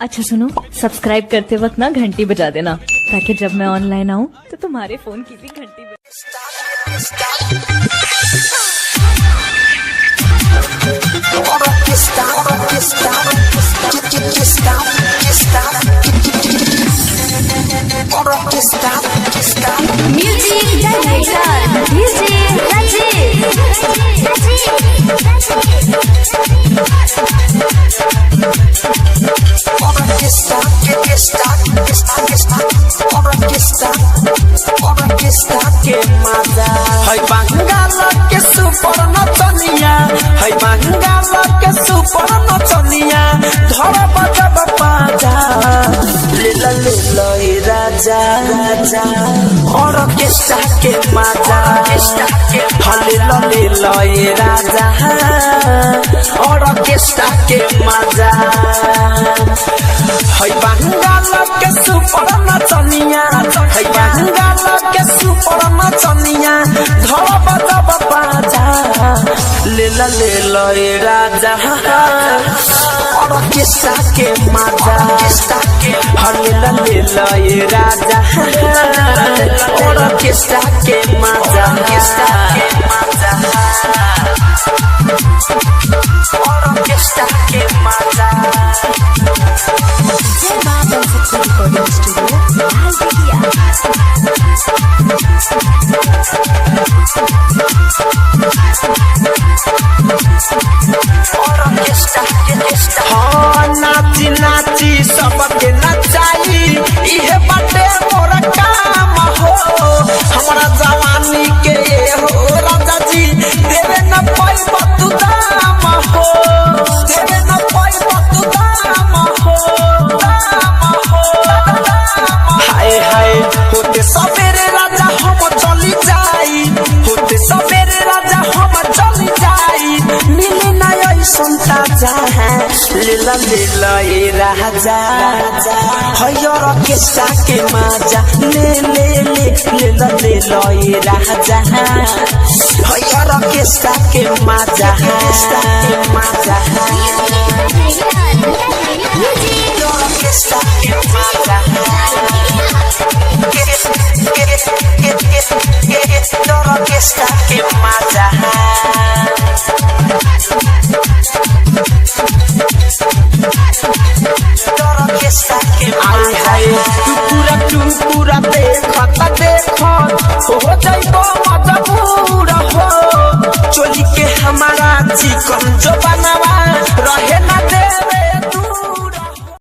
अच्छा सुनो, सब्सक्राइब करते वक्त ना घंटी बजा देना ताकि जब मैं ऑनलाइन आऊँ तो तुम्हारे फोन की भी घंटी है बंगाल के सुपर नचनिया, है बंगाल के सुपर नचनिया, धर बजब पाजा ले ले राजा राजा और केस्टा के माजा ले ले राजा और केस्टा के माजा है बंगाल के सुपर नचनिया, है बंगाल के सुपर नचनिया, धर बजब पाजा ले ले राजा और केस्टा के माजा ले ले राजा और केस्टा के माजा और केस्टा के माजा नाची नाची सबके नचाई इहे बाटे मोर काम हो, हमारा जवानी के हो राजा जी देवे न पैबा तू दाम हो, देवे न पैबा तू दाम हो, हाय हाय होते सवेरे राजा हम चली जाई, होते सवेरे राजा हम चली जाई, मिली ना ऐसन ताजा लीला लीला ये राजा हयर केस्टा के माजा ले ले ले लीला लीला ये राजा हयर केस्टा के माजा केस्टा के माजा केस्टा के माजा केस्टा के माजा पूरा देख हो जाइबो मजबूर हो, चोली के हमारा चिकन जो बनवा रहे ना